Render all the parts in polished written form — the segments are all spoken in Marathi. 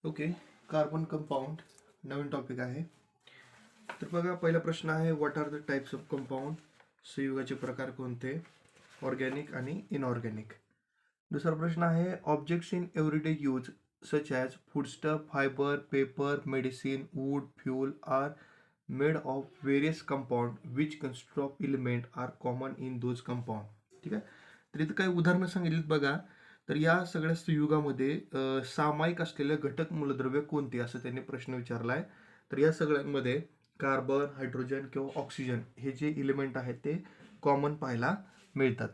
ओके. कार्बन कंपाऊंड नवीन टॉपिक आहे. तर बघा, पहिला प्रश्न आहे, what are the types of compound. संयुगाचे प्रकार कोणते? ऑर्गॅनिक आणि इनऑर्गॅनिक. दुसरा प्रश्न आहे, objects in everyday use such as foodstuff, fibre, paper, medicine, wood, fuel are made of various compound which consist of element are common in those compound. ठीक आहे. तर इथं काही उदाहरणं सांगितलीत बघा. तर या सगळ्या संयुगामध्ये सामायिक असलेले घटक मूलद्रव्य कोणते, असं त्यांनी प्रश्न विचारला आहे. तर या सगळ्यांमध्ये कार्बन, हायड्रोजन किंवा ऑक्सिजन हे जे इलिमेंट आहेत ते कॉमन पाहायला मिळतात.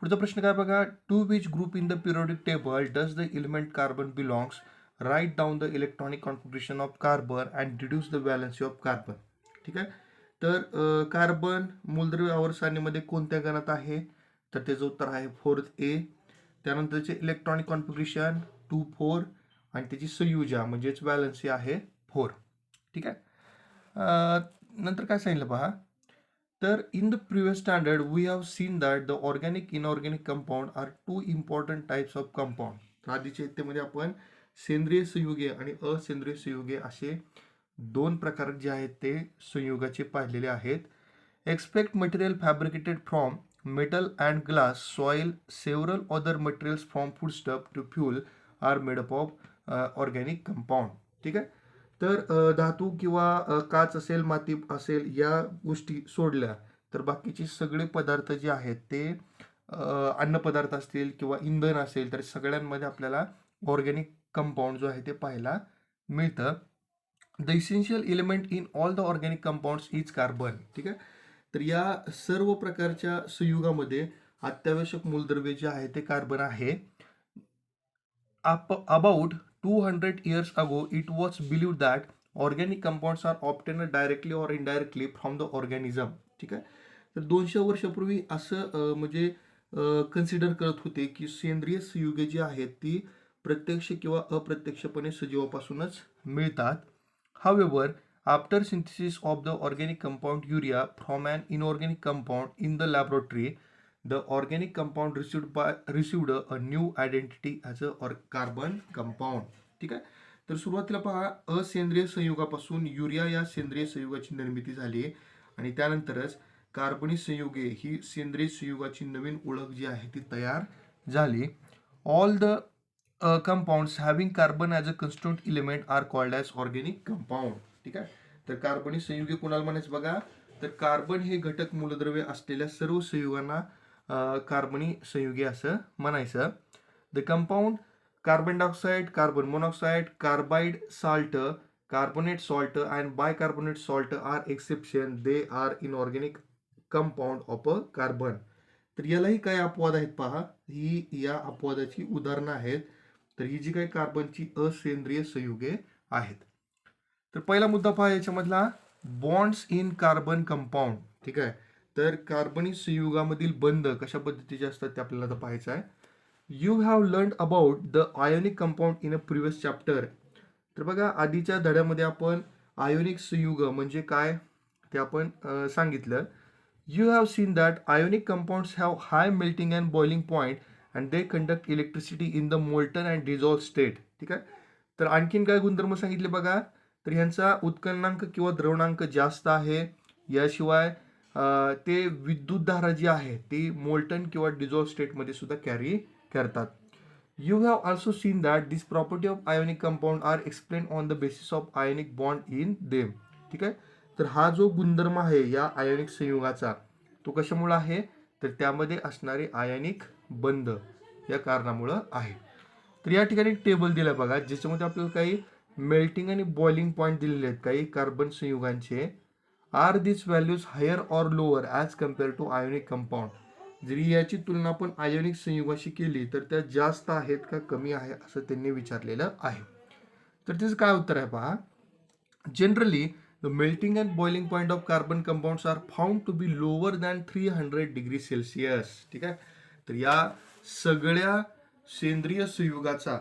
पुढचा प्रश्न काय बघा, to which group in the periodic table does the element carbon belongs, write down the electronic configuration of carbon and reduce the valency of carbon. ठीक आहे. तर कार्बन मूलद्रव्य आवर्त सारणीमध्ये कोणत्या गणात आहे? तर त्याचं उत्तर आहे 4th A. त्यानंतरचे इलेक्ट्रॉनिक कॉन्फिगरेशन 2,4 आणि त्याची संयुजा म्हणजेच व्हॅलन्सी आहे 4. ठीक आहे. नंतर काय सांगितलं पहा, तर in the previous standard we have seen that the organic inorganic compound are two important types of compound. तर आधीच्या इत्तेमध्ये आपण सेंद्रिय संयुगे आणि असेंद्रिय संयुगे असे दोन प्रकार जे आहेत ते संयुगाचे पाहिलेले आहेत. Expect material fabricated from metal and glass, soil, several other materials from foodstuff to fuel are made up of organic compound. ठीक आहे. तर धातू किंवा काच असेल, माती असेल, या गोष्टी सोडल्या तर बाकीचे सगळे पदार्थ जे आहेत ते अन्नपदार्थ असतील किंवा इंधन असेल तर सगळ्यांमध्ये आपल्याला ऑर्गॅनिक कंपाऊंड जो आहे ते पाहायला मिळतं. The essential element in all the organic compounds is carbon. ठीक आहे. तर या सर्व प्रकारच्या संयुगामध्ये अत्यावश्यक मूलद्रव्य जे आहे ते कार्बन आहे. About 200 years ago it was believed that organic compounds are obtained directly or indirectly from the organism. ठीक आहे. तर 200 वर्षापूर्वी असं म्हणजे कन्सिडर करत होते की सेंद्रिय संयुगे जी आहेत ती प्रत्यक्ष किंवा अप्रत्यक्षपणे सजीवापासूनच मिळतात. However, after synthesis of the organic compound urea from an inorganic compound in the laboratory, the organic compound received a new identity as a carbon compound. ठीक आहे. तर सुरुवातीला पहा, असेंद्रिय संयुगापासून युरिया या सेंद्रिय संयुगाची निर्मिती झाली आणि त्यानंतरच कार्बनी संयुगे ही सेंद्रिय संयुगाची नवीन ओळख जी आहे ती तयार झाली. All the compounds having carbon as a constituent element are called as organic compound. ठीक आहे. तर कार्बनी संयुगे कोणाला म्हणायचं बघा, तर कार्बन हे घटक मूलद्रव्य असलेल्या सर्व संयुगांना कार्बनी संयुगे असं म्हणायचं. The compound carbon dioxide, carbon monoxide, carbide salt, carbonate salt and bicarbonate salt are exception. They are inorganic compound of a carbon. तर यालाही काही अपवाद आहेत पहा, ही या अपवादाची उदाहरणं आहेत. तर ही जी काही कार्बनची असेंद्रिय संयुगे आहेत. तर पहिला मुद्दा पहा याच्यामधला, बॉन्ड्स इन कार्बन कंपाऊंड. ठीक आहे. तर कार्बनी संयुगामधील बंध कशा पद्धतीचे असतात ते आपल्याला आता पाहायचं आहे. You have learn about the ionic compound in a previous chapter. तर बघा, आधीच्या धड्यामध्ये आपण आयोनिक संयुग म्हणजे काय ते आपण सांगितलं. You have seen that ionic compounds have high melting and boiling point and they conduct electricity in the molten and dissolve state. ठीक आहे. तर आणखीन काय गुणधर्म सांगितले बघा, तर ह्यांचा उत्कलनांक किंवा द्रवणांक जास्त आहे. याशिवाय ते विद्युतधारा जी आहे ती मोल्टन किंवा डिझॉल्व स्टेटमध्ये सुद्धा कॅरी करतात. You have also seen that this property of ionic compound are explain on the basis of ionic bond in them. ठीक आहे. तर हा जो गुणधर्म आहे या आयोनिक संयुगाचा तो कशामुळे आहे, तर त्यामध्ये असणारे आयनिक बंध या कारणामुळं आहे. तर या ठिकाणी टेबल दिलं बघा, ज्याच्यामध्ये आपल्याला काही मेल्टिंग आणि बॉइलिंग पॉईंट दिलेले आहेत काही कार्बन संयुगांचे. Are this values higher or lower as compare to ionic compound. जरी याची तुलना आपण आयोनिक संयुगाशी केली तर त्या जास्त आहेत का कमी आहे असं त्यांनी विचारलेलं आहे. तर त्याचं काय उत्तर आहे पहा, generally the melting and boiling point of carbon compounds are found to be lower than 300 degree Celsius. ठीक आहे. तर या सगळ्या सेंद्रिय संयुगाचा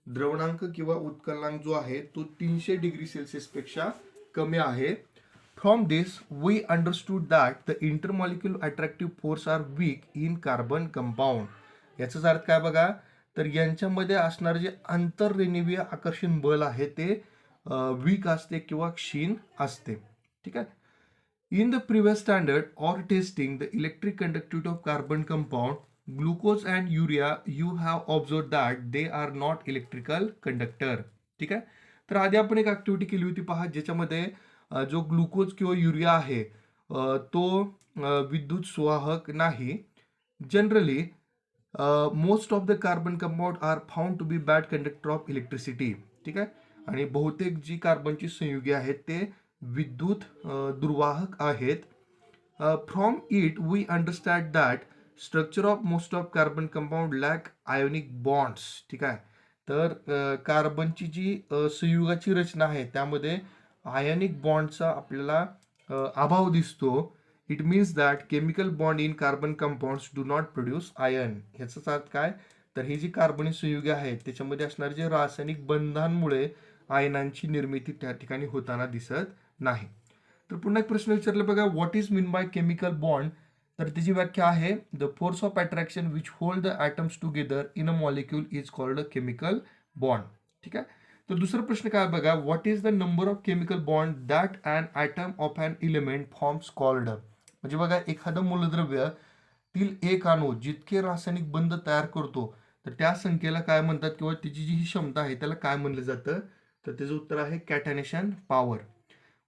द्रवणांक किंवा उत्कलनांक जो आहे तो 300 डिग्री सेल्सिअस पेक्षा कमी आहे. From this we understood that the intermolecular attractive force are weak in carbon compound. याचाच अर्थ काय बघा, तर यांच्यामध्ये असणारे जे आंतररेणुवीय आकर्षण बल आहे ते वीक असते किंवा क्षीण असते. ठीक आहे. In the previous standard or testing the electric conductivity of carbon compound, glucose and urea, you have observed that they are not electrical conductor. ठीक आहे. तर आधी आपण एक ऍक्टिव्हिटी केली होती पहा, ज्याच्यामध्ये जो ग्लुकोज किंवा युरिया आहे तो विद्युत सुवाहक नाही. Generally most of the carbon compound are found to be bad conductor of electricity. ठीक आहे. आणि बहुतेक जी कार्बनची संयुगे आहेत ते विद्युत दुर्वाहक आहेत. From it we understand that structure of most of carbon compound lack ionic bonds. ठीक आहे. तर कार्बनची जी संयुगाची रचना आहे त्यामध्ये आयोनिक बॉन्डचा आपल्याला अभाव दिसतो. It means that chemical bond in carbon compounds do not produce ion. ह्याचाच अर्थ काय, तर ही जी कार्बनी संयुगे आहेत त्याच्यामध्ये असणारे जे रासायनिक बंधांमुळे आयनांची निर्मिती त्या ठिकाणी होताना दिसत नाही. तर पुन्हा एक प्रश्न विचारला बघा, what is mean by chemical bond. तर त्याची व्याख्या आहे the force of attraction which hold the atoms together in a molecule is called a chemical bond. ठीक आहे. तर दुसरा प्रश्न काय बघा, what is the number of chemical bond that an atom of an element forms called. म्हणजे बघा, एखादं मूलद्रव्य तील एक अणू जितके रासायनिक बंध तयार करतो तर त्या संख्येला काय म्हणतात किंवा त्याची जी ही क्षमता आहे त्याला काय म्हणलं जातं, तर त्याचं उत्तर आहे catenation power.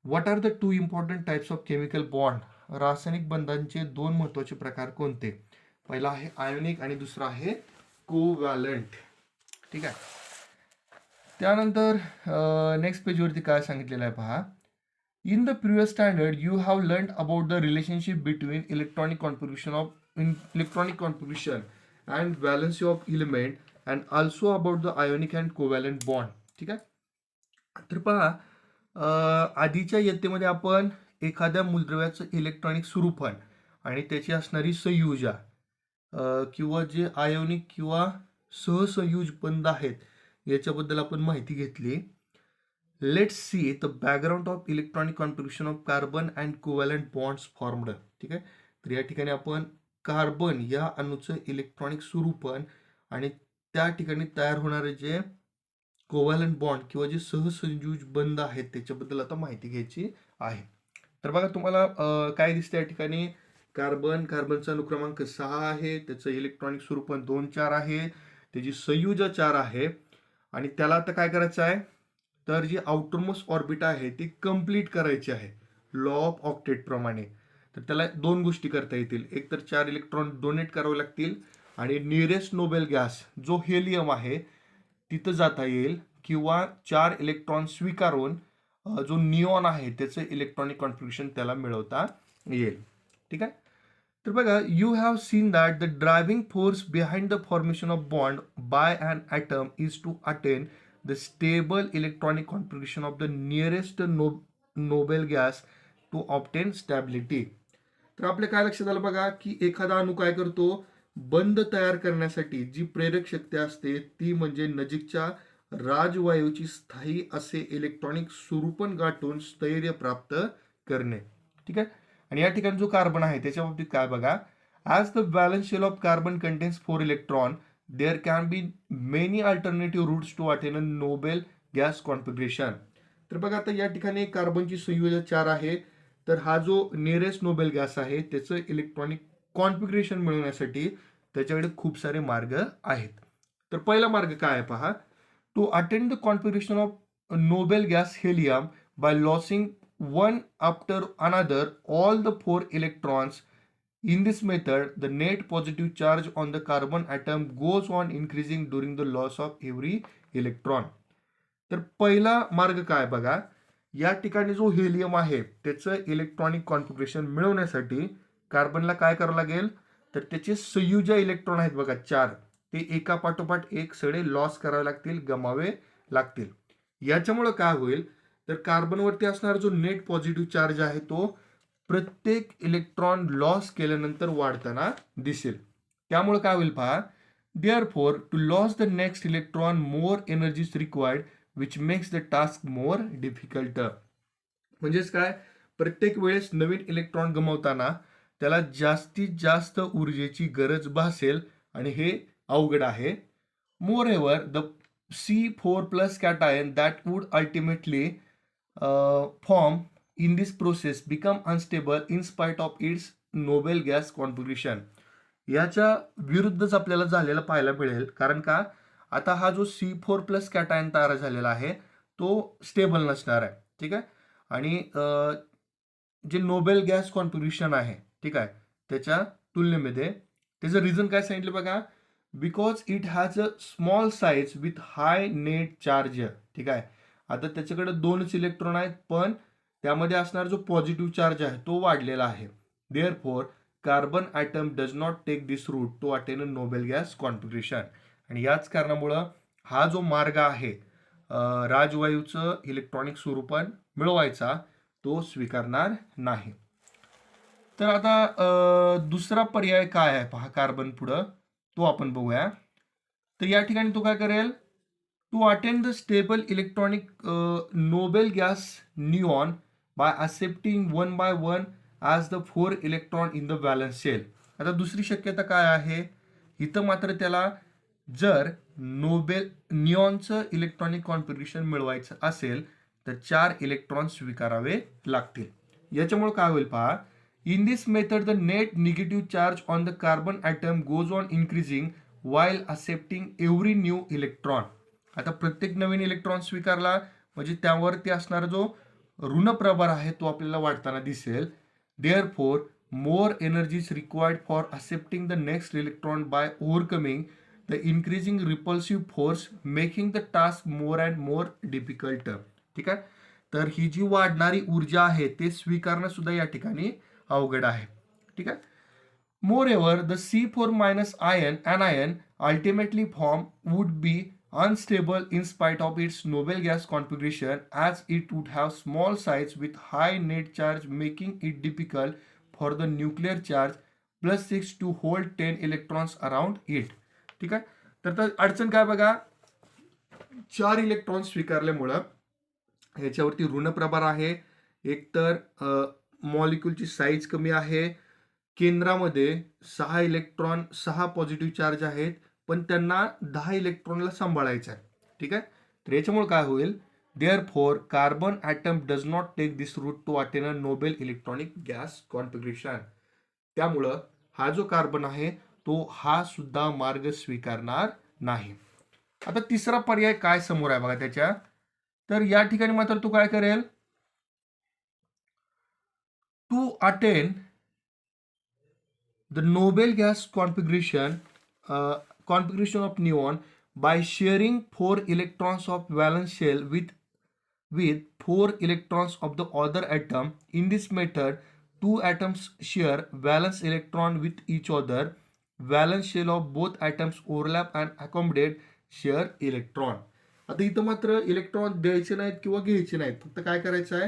What are the two important types of chemical bond. रासायनिक बंधांचे दोन महत्वाचे प्रकार कोणते. पहिला आहे आयोनिक आणि दुसरा आहे कोव्हॅलंट. ठीक आहे. त्यानंतर नेक्स्ट पेजवरती काय सांगितलेलं आहे पहा. In the previous standard, you have learned about the relationship between electronic contribution and valency of element and also about the ionic and covalent bond. ठीक आहे. तर पहा, आधीच्या इयत्तेमध्ये आपण एखाद्या मूलद्रव्याचं इलेक्ट्रॉनिक स्वरूपण आणि त्याची असणारी संयुजा किंवा जे आयोनिक किंवा सहसंयुज बंध आहेत याच्याबद्दल आपण माहिती घेतली. Let's see the background of electronic contribution of carbon and covalent bonds formed. ठीक आहे. तर या ठिकाणी आपण कार्बन या अणूचं इलेक्ट्रॉनिक स्वरूपण आणि त्या ठिकाणी तयार होणारे जे कोव्हॅलंट बॉन्ड किंवा जे सहसंयुज बंध आहेत त्याच्याबद्दल आता माहिती घ्यायची आहे. तर बघा, तुम्हाला काय दिसतं या ठिकाणी, कार्बनचा अनुक्रमांक 6 आहे, त्याचं इलेक्ट्रॉनिक स्वरूपण 2-4 आहे, त्याची संयुजा 4 आहे आणि त्याला आता काय करायचं आहे, तर जी आउटरमोस्ट ऑर्बिट आहे ती कंप्लीट करायची आहे लॉ ऑफ ऑक्टेट प्रमाणे. तर त्याला दोन गोष्टी करता येतील, एक तर 4 इलेक्ट्रॉन डोनेट करावे लागतील आणि नियरेस्ट नोबेल गॅस जो हेलियम आहे तिथं जाता येईल किंवा 4 इलेक्ट्रॉन स्वीकारून जो निऑन आहे त्याचं इलेक्ट्रॉनिक कॉन्ट्रिब्युशन त्याला मिळवता येईल. ठीक आहे. तर बघा, you have seen that the driving force behind the formation of bond by an atom is to attain the stable electronic configuration of the nearest noble gas to obtain stability. तर आपल्या काय लक्षात आलं बघा, की एखादा अणू काय करतो, बंध तयार करण्यासाठी जी प्रेरक शक्ती असते ती म्हणजे नजीकच्या राजवायूची स्थायी असे इलेक्ट्रॉनिक स्वरूपण गाठून स्थैर्य प्राप्त करणे. ठीक आहे. आणि या ठिकाणी जो कार्बन आहे त्याच्या बाबतीत काय बघा, as the valence shell of carbon contains 4 electron there can be many alternative routes to attain a noble gas configuration. तर बघा, आता या ठिकाणी कार्बनची संयुजा 4 आहे, तर हा जो नियरेस्ट नोबेल गॅस आहे त्याचं इलेक्ट्रॉनिक कॉन्फिगरेशन मिळवण्यासाठी त्याच्याकडे खूप सारे मार्ग आहेत. तर पहिला मार्ग काय आहे पहा, to attend the configuration of noble gas helium by losing one after another all the 4 electrons. In this method, the net positive charge on the carbon atom goes on increasing during the loss of every electron. तर पहिला मार्ग काय बघा, या ठिकाणी जो हेलियम आहे त्याचं इलेक्ट्रॉनिक कॉन्फिगरेशन मिळवण्यासाठी कार्बनला काय करावं लागेल, तर त्याचे संयुजा इलेक्ट्रॉन आहेत बघा 4, ते एका पाठोपाठ एक सगळे लॉस करावे लागतील, गमावे लागतील. याच्यामुळे काय होईल, तर कार्बनवरती असणारा जो नेट पॉझिटिव्ह चार्ज आहे तो प्रत्येक इलेक्ट्रॉन लॉस केल्यानंतर वाढताना दिसेल. त्यामुळे काय होईल पहा, therefore to loss the next electron more energy is required which makes the task more difficult. म्हणजेच काय, प्रत्येक वेळेस नवीन इलेक्ट्रॉन गमावताना त्याला जास्तीत जास्त ऊर्जेची गरज भासेल आणि हे अवघड आहे. Moreover, the C4 plus cation that would ultimately form in this process become unstable in spite of its noble gas configuration. याच्या विरुद्धच आपल्याला झालेला पाहायला मिळेल, कारण का आता हा जो C4 प्लस कॅटायन तयार झालेला आहे तो स्टेबल नसणार आहे. ठीक आहे. आणि जे नोबेल गॅस कॉन्फिगरेशन आहे, ठीक आहे, त्याच्या तुलनेमध्ये त्याचं रिझन काय सांगितलं बघा, because it has a small size with high net charge. ठीक आहे. आता त्याच्याकडे 2च इलेक्ट्रॉन आहेत, पण त्यामध्ये असणारा जो पॉझिटिव्ह चार्ज आहे तो वाढलेला आहे. Therefore carbon atom does not take this route to attain a noble gas configuration. आणि याच कारणामुळं हा जो मार्ग आहे राजवायूचं इलेक्ट्रॉनिक स्वरूपात मिळवायचा तो स्वीकारणार नाही. तर आता दुसरा पर्याय काय आहे पहा कार्बन पुढं, तो आपण बघूया. तर या ठिकाणी तो काय करेल, to attend the stable electronic noble gas neon by accepting 1 by 1 as the 4 electron in the valence shell. आता दुसरी शक्यता काय आहे, इथं मात्र त्याला जर नोबेल निऑनचं इलेक्ट्रॉनिक कॉन्फिगरेशन मिळवायचं असेल तर 4 इलेक्ट्रॉन स्वीकारावे लागतील. याच्यामुळे काय होईल पहा, in this method the net negative charge on the carbon atom goes on increasing while accepting every new electron. आता प्रत्येक नवीन इलेक्ट्रॉन स्वीकारला म्हणजे त्यावरती असणारा जो ऋण प्रभार आहे तो आपल्याला वाढताना दिसेल. Therefore more energy is required for accepting the next electron by overcoming the increasing repulsive force, making the task more and more difficult. ठीक आहे. तर ही जी वाढणारी ऊर्जा आहे ते स्वीकारणं सुद्धा या ठिकाणी अवघड आहे. ठीक आहे. Moreover, the C4 minus anion ultimately form would be unstable in spite of its noble gas configuration, as it would have small size with high net charge, making it difficult for the nuclear charge +6 to hold 10 electrons around it. ठीक आहे. तर अडचण काय बघा, 4 इलेक्ट्रॉन स्वीकारल्यामुळं ह्याच्यावरती ऋण प्रभार आहे, एकतर मॉलिक्यूलची साईज कमी आहे, केंद्रामध्ये 6 इलेक्ट्रॉन 6 पॉझिटिव्ह चार्ज आहेत, पण त्यांना 10 इलेक्ट्रॉनला सांभाळायचं आहे. ठीक आहे. तर याच्यामुळे काय होईल, therefore carbon atom does not take this route to attain a noble electronic gas configuration. त्यामुळं हा जो कार्बन आहे तो हा सुद्धा मार्ग स्वीकारणार नाही. आता तिसरा पर्याय काय समोर आहे बघा त्याच्या, तर या ठिकाणी मात्र तो काय करेल, to attain the noble gas configuration of neon by sharing 4 electrons of valence shell with 4 electrons of the other atom. In this method, 2 atoms share valence electron with each other. Valence shell of both atoms overlap and accommodate share electron. आता इथं मात्र इलेक्ट्रॉन द्यायचे नाहीत किंवा घ्यायचे नाहीत, फक्त काय करायचं आहे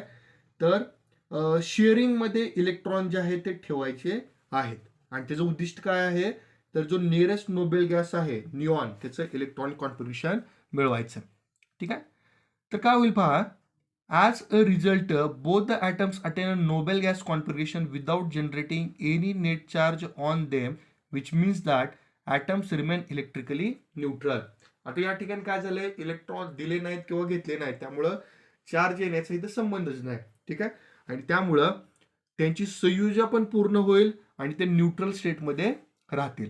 तर शेअरिंगमध्ये इलेक्ट्रॉन जे आहे ते ठेवायचे आहेत. आणि त्याचं उद्दिष्ट काय आहे, तर जो नियरेस्ट नोबेल गॅस आहे निऑन त्याचं इलेक्ट्रॉनिक कॉन्फिगरेशन मिळवायचं. ठीक आहे. तर काय होईल पहा, as a result both the atoms attain a noble gas configuration without generating any net charge on them, which means that atoms remain electrically neutral. आता या ठिकाणी काय झालंय, इलेक्ट्रॉन दिले नाहीत किंवा घेतले नाहीत, त्यामुळं चार्ज येण्याचा इथं संबंधच नाही. ठीक आहे. आणि त्यामुळं त्यांची संयुजा पण पूर्ण होईल आणि ते न्यूट्रल स्टेटमध्ये राहतील.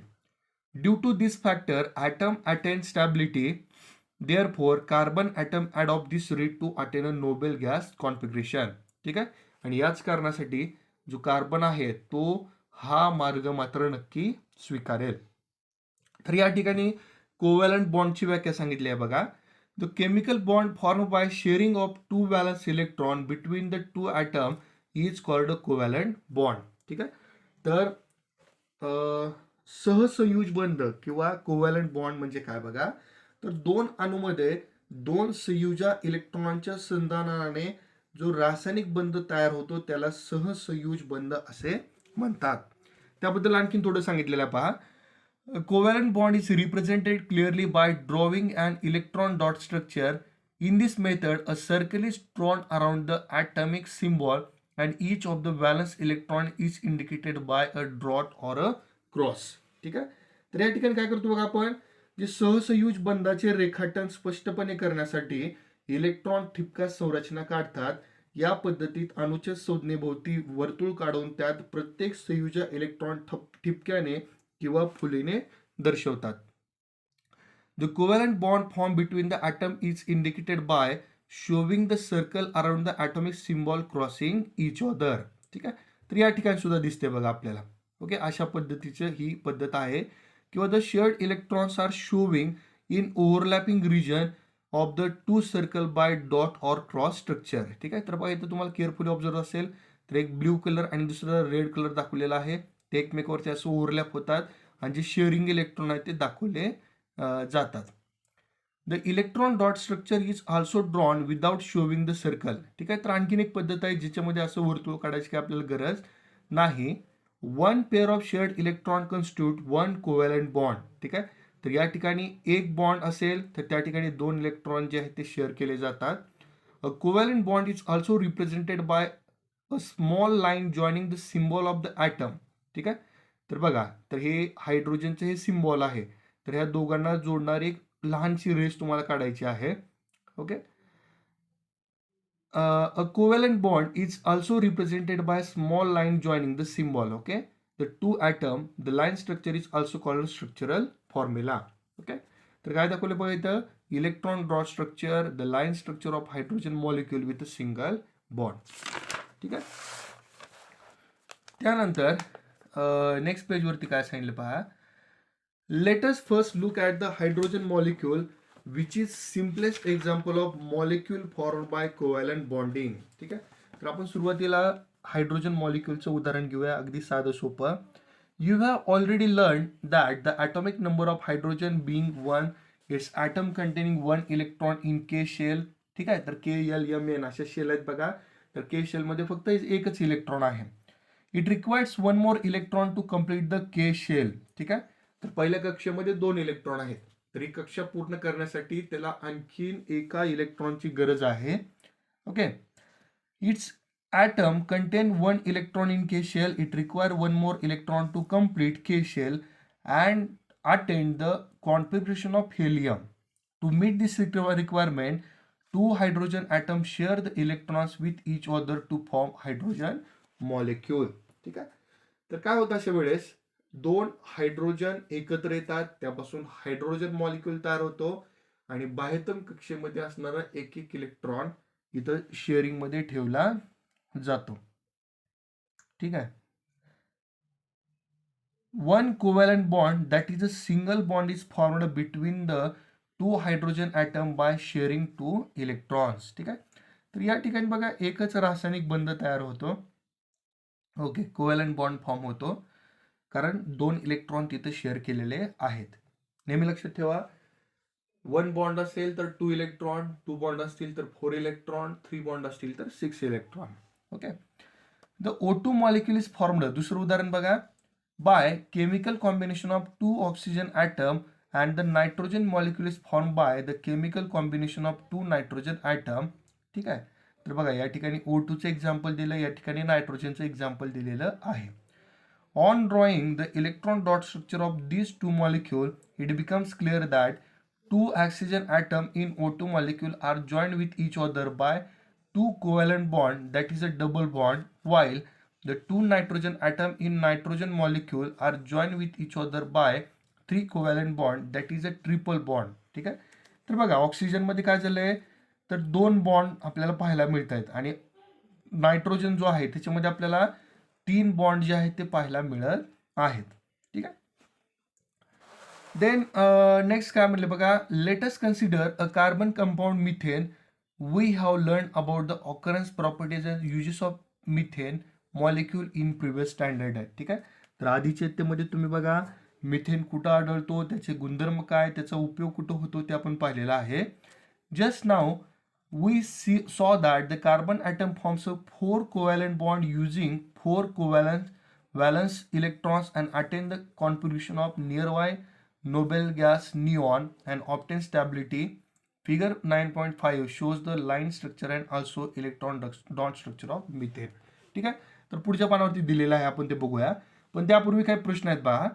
Due to this factor atom attain stability. Therefore carbon atom adopt this rate to attain a noble gas configuration. ठीक आहे. आणि याच कारणासाठी जो कार्बन आहे तो हा मार्ग मात्र नक्की स्वीकारेल. तर या ठिकाणी कोव्हॅलंट बॉन्डची व्याख्या सांगितली आहे बघा. The chemical bond form by sharing of 2 valence electron between the 2 atom is called a covalent bond. ठीक आहे. तर सहसंयुज बंध किंवा कोव्हॅलंट बॉन्ड म्हणजे काय बघा, तर 2 अणूमध्ये 2 संयुजा इलेक्ट्रॉनच्या संधानाने जो रासायनिक बंध तयार होतो त्याला सहसंयुज बंध असे म्हणतात. त्याबद्दल आणखीन थोडं सांगितलेलं आहे पहा. Covalent bond is represented clearly by drawing an electron dot structure. In this method, a circle is drawn around the atomic symbol and each of the valence electron is indicated by a dot or a cross. ठीक आहे. तर या ठिकाणी काय करतो बघा आपण, जे सहसंयुज बंधाचे रेखाटन स्पष्टपणे करण्यासाठी इलेक्ट्रॉन ठिपका संरचना काढतात. या पद्धतीत अणुच्या संज्ञेभोवती वर्तुळ काढून त्यात प्रत्येक संयुजा इलेक्ट्रॉन ठिपक्याने किंवा फुलीने दर्शवतात. The covalent bond formed between the atom is indicated by showing the circle around the atomic symbol crossing each other. ठीक आहे, तर या ठिकाणी सुद्धा दिसते बघा आपल्याला. ओके, अशा पद्धतीची ही पद्धत आहे. किंवा the shared electrons are showing in overlapping region of the two circle by dot or cross structure. ठीक आहे, तर बघा इथं तुम्हाला केअरफुली ऑब्झर्व असेल तर एक ब्ल्यू कलर आणि दुसरा रेड कलर दाखवलेला आहे. ते एकमेकावरती असं ओव्हरलॅप होतात आणि जे शेअरिंग इलेक्ट्रॉन आहेत ते दाखवले जातात. The electron dot structure is also drawn without showing the circle. ठीक आहे, तर आणखीन एक पद्धत आहे ज्याच्यामध्ये असं वर्तुळ काढायची काही आपल्याला गरज नाही. One pair of shared electron constitute one covalent bond. ठीक आहे, तर या ठिकाणी एक बॉन्ड असेल तर त्या ठिकाणी दोन इलेक्ट्रॉन जे आहेत ते शेअर केले जातात. A covalent bond is also represented by a small line joining the symbol of the atom. ठीक आहे, तर बघा, तर हे हायड्रोजनचं हे सिम्बॉल आहे. तर ह्या दोघांना जोडणारी एक लहानशी रेस तुम्हाला काढायची आहे. Okay, a covalent bond is also represented by a small line joining the symbol. Okay, the two atom, the line structure is also called structural formula. Okay, तर काय दाखवले बघा इथं, electron dot structure, the line structure of hydrogen molecule with a single bond. ठीक आहे, त्यानंतर नेक्स्ट पेजवरती काय सांगितलं पहा. Let us first look at the hydrogen molecule, which is simplest example of molecule formed by covalent bonding. ठीक आहे, तर आपण सुरुवातीला हायड्रोजन मॉलिक्यूलचं उदाहरण घेऊया, अगदी साधं सोपं. You have already learned that the atomic number of hydrogen being 1, its atom containing 1 electron in K shell. ठीक आहे, तर KLMN अशा शेल आहेत बघा. तर K शेल मध्ये फक्त एकच इलेक्ट्रॉन आहे. It requires one more electron to complete the K shell. ठीक आहे, तर पहिल्या कक्षेमध्ये 2 इलेक्ट्रॉन आहेत, तर ही कक्षा पूर्ण करण्यासाठी त्याला आणखीन एका इलेक्ट्रॉनची गरज आहे. Okay, its atom contain 1 electron in K shell. It require 1 more electron to complete K shell and attend the configuration of helium. To meet this requirement, 2 hydrogen atom share the electrons with each other to form hydrogen molecule. ठीक आहे, तर काय होतं अशा वेळेस, 2 हायड्रोजन एकत्र येतात, त्यापासून हायड्रोजन मॉलिक्यूल तयार होतो आणि बाह्यतम कक्षेमध्ये असणारा एक एक इलेक्ट्रॉन इथं शेअरिंग मध्ये ठेवला जातो. ठीक आहे, one covalent bond that is a single bond is formed between the 2 hydrogen atom by sharing 2 electrons. ठीक आहे, तर या ठिकाणी बघा एकच रासायनिक बंध तयार होतो. ओके, कोव्हॅलंट बॉन्ड फॉर्म होतो कारण 2 इलेक्ट्रॉन तिथे शेअर केलेले आहेत. नेहमी लक्षात ठेवा, 1 बॉन्ड असेल तर 2 इलेक्ट्रॉन, 2 बॉन्ड असतील तर 4 इलेक्ट्रॉन, 3 बॉन्ड असतील तर 6 electron. Okay, the O2 molecule is formed. दुसरं उदाहरण बघा, by chemical combination of 2 oxygen atom and the nitrogen molecule is form by the chemical combination of 2 nitrogen atom. ठीक आहे, तर बघा या ठिकाणी O2चं एक्झाम्पल दिलं, या ठिकाणी नायट्रोजनचं एक्झाम्पल दिलेलं आहे. On drawing the electron dot structure of these two molecules, it becomes clear that 2 oxygen atoms in O2 molecule are joined with each other by 2 covalent bond, that is a double bond, while the 2 nitrogen atoms in nitrogen molecule are joined with each other by 3 covalent bond, that is a triple bond. ठीक आहे, तर बघा ऑक्सिजन मध्ये काय झालंय, तर 2 बॉन्ड आपल्याला पाहायला मिळत आहेत आणि नायट्रोजन जो आहे त्याच्यामध्ये आपल्याला 3 बॉन्ड जे आहेत ते पाहायला मिळत आहेत. ठीक आहे, देन नेक्स्ट काय म्हणले बघा, let us consider a carbon compound methane. We have learn about the occurrence properties and uses of methane molecule in previous standard आहे. ठीक आहे, तर आधीच्या इयत्तेमध्ये तुम्ही बघा मिथेन कुठं आढळतो, त्याचे गुणधर्म काय, त्याचा उपयोग कुठं होतो ते आपण पाहिलेला आहे. Just now we saw that the carbon atom forms a 4 covalent bond using 4 covalent valence electrons and attain the configuration of nearby noble gas neon and obtain stability. Figure 9.5 shows the line structure and also electron dot structure of methane. ठीक आहे, तर पुढच्या पानावरती दिलेलं आहे, आपण ते बघूया. पण त्यापूर्वी काही प्रश्न आहेत पहा.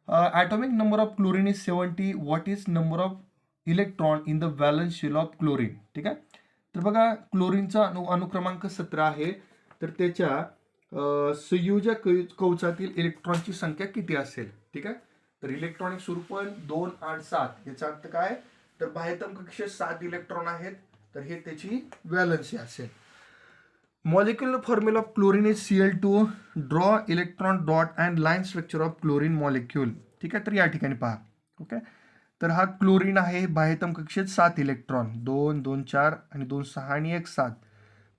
atomic number of chlorine is 70. What is number of electron in the valence shell of chlorine? ठीक आहे. तर बघा क्लोरीनचा अनुक्रमांक 17 आहे. तर त्याच्या संयोजक कवचातील इलेक्ट्रॉनची संख्या किती असेल? ठीक आहे. तर इलेक्ट्रॉनिक स्वरूपन 2, 8, 7 याचा अर्थ काय? तर बाह्यतम कक्षेत 7 इलेक्ट्रॉन आहेत. तर हे त्याची व्हॅलन्सी असेल. Molecular formula of chlorine is Cl2. Draw electron dot and line structure of chlorine molecule. ठीक आहे. तर या ठिकाणी पहा. ओके. तर हा क्लोरीन आहे. बाह्यतम कक्षेत 7 इलेक्ट्रॉन, 2, 2, 4 आणि 2, 6 आणि 1, 7.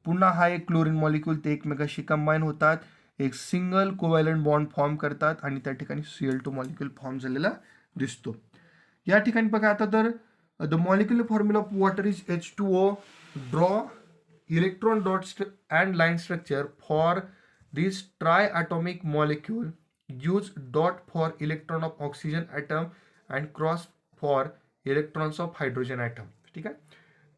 पुन्हा हा एक क्लोरीन मॉलिक्यूल ते एकमेकाशी कंबाईन होतात, एक सिंगल कोव्हॅलंट बॉन्ड फॉर्म करतात आणि त्या ठिकाणी Cl2 मॉलिक्यूल फॉर्म झालेला दिसतो. या ठिकाणी बघा आता तर the molecular formula of water is H2O. Draw electron dot and line structure for this triatomic molecule. Use dot for electron of oxygen atom and cross for electrons of hydrogen atom. ठीक आहे.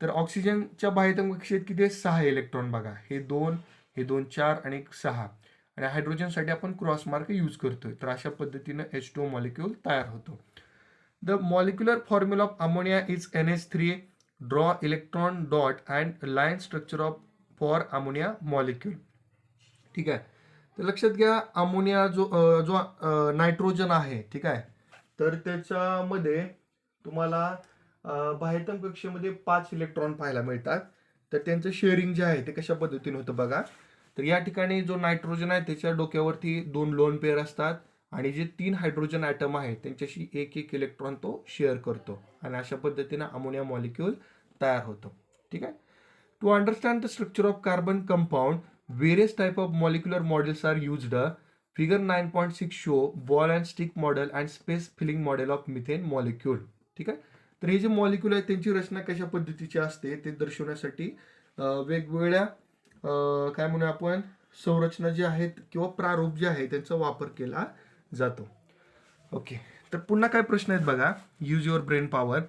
तर ऑक्सिजनच्या बाह्यतम कक्षेत किती आहे? 6 इलेक्ट्रॉन बघा. हे 2, हे 2, 4 आणि 6. आणि हायड्रोजनसाठी आपण क्रॉस मार्क यूज करतोय. तर अशा पद्धतीनं H2O मॉलिक्यूल तयार होतो. The molecular formula of ammonia is NH3. Draw electron dot and line structure of for ammonia molecule. ठीक आहे. तर लक्षात घ्या अमोनिया जो नायट्रोजन आहे, ठीक आहे, तर त्याच्यामध्ये तुम्हाला बाह्यतम कक्षेमध्ये 5 इलेक्ट्रॉन पाहायला मिळतात. तर त्यांचं शेअरिंग जे आहे ते कशा पद्धतीने होतं बघा. तर या ठिकाणी जो नायट्रोजन आहे त्याच्या डोक्यावरती 2 लोन पेअर असतात आणि जे 3 हायड्रोजन ॲटम आहेत त्यांच्याशी एक इलेक्ट्रॉन तो शेअर करतो आणि अशा पद्धतीने अमोनिया मॉलिक्यूल तयार होतो. ठीक आहे. To understand the structure of carbon compound various type of molecular models are used. Figure 9.6 show ball and stick model and space filling model of methane molecule. ठीक आहे. तर हे जे मॉलिक्यूल आहे त्यांची रचना कशा पद्धतीची असते ते दर्शवण्यासाठी वेगवेगळ्या काय म्हणूया आपण संरचना जी आहेत किंवा प्रारूप जे आहे त्यांचा वापर केला जातो. ओके. तर पुन्हा काय प्रश्न आहेत बघा. Use your brain power.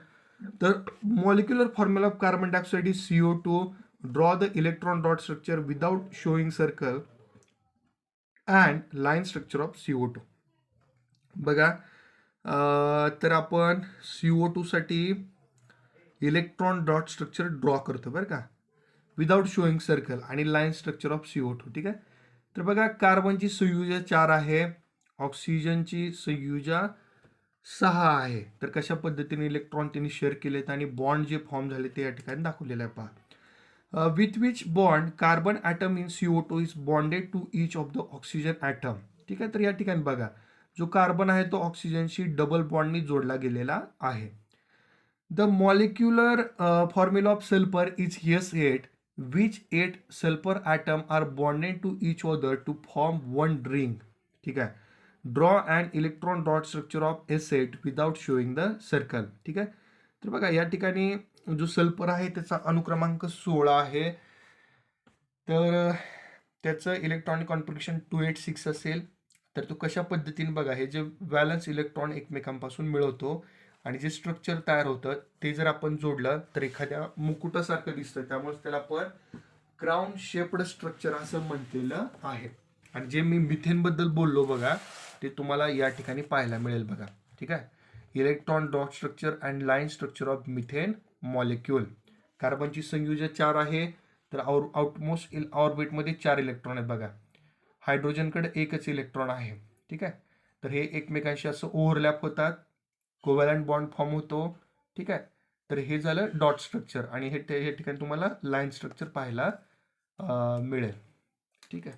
तर molecular formula of carbon dioxide is CO2. Draw the electron dot structure without showing circle and line structure of CO2. बघा तर आपण CO2 साठी इलेक्ट्रॉन डॉट स्ट्रक्चर ड्रॉ करतो बरं का, विदाउट शोईंग सर्कल आणि लाईन स्ट्रक्चर ऑफ CO2. ठीक आहे. तर बघा कार्बनची संयुजा 4 आहे, ऑक्सिजनची संयुजा 6 आहे. तर कशा पद्धतीने इलेक्ट्रॉन त्यांनी शेअर केलेत आणि बॉन्ड जे फॉर्म झाले ते या ठिकाणी दाखवलेलं आहे पहा. With which bond carbon atom in CO2 is bonded to each of the oxygen atom. ठीक आहे. तर या ठिकाणी बघा जो कार्बन आहे तो ऑक्सिजनशी डबल बॉन्डनी जोडला गेलेला आहे. The molecular formula of sulphur is S8. Which 8 sulphur atom are bonded to each other to form one ring. ठीक आहे. Draw and electron dot structure of S8 without showing the circle. ठीक आहे. तर बघा या ठिकाणी जो सल्फर आहे त्याचा अनुक्रमांक 16 आहे. तर त्याचं इलेक्ट्रॉनिक कॉन्फिगरेशन 286 असेल. तर तो कशा पद्धतीने बघा हे जे व्हॅलन्स इलेक्ट्रॉन एकमेकांपासून मिळवतो आणि जे स्ट्रक्चर तयार होतं ते जर आपण जोडलं तर एखाद्या मुकुटासारखं दिसतं. त्यामुळे त्याला आपण क्राउन शेप्ड स्ट्रक्चर असं म्हटलेलं आहे. आणि जे मी मिथेनबद्दल बोललो बघा ते तुम्हाला या ठिकाणी पाहायला मिळेल बघा. ठीक आहे. Electron dot structure and line structure of methane molecule. कार्बनची संयुजा 4 आहे. तर आउटमोस्ट ऑर्बिटमध्ये 4 इलेक्ट्रॉन आहेत बघा. हायड्रोजनकडे एकच इलेक्ट्रॉन आहे. ठीक आहे. तर हे एकमेकांशी असं ओव्हरलॅप होतात, कोव्हॅलंट बॉन्ड फॉर्म होतो. ठीक आहे. तर हे झालं डॉट स्ट्रक्चर आणि हे ठिकाणी तुम्हाला लाईन स्ट्रक्चर पाहायला मिळेल. ठीक आहे.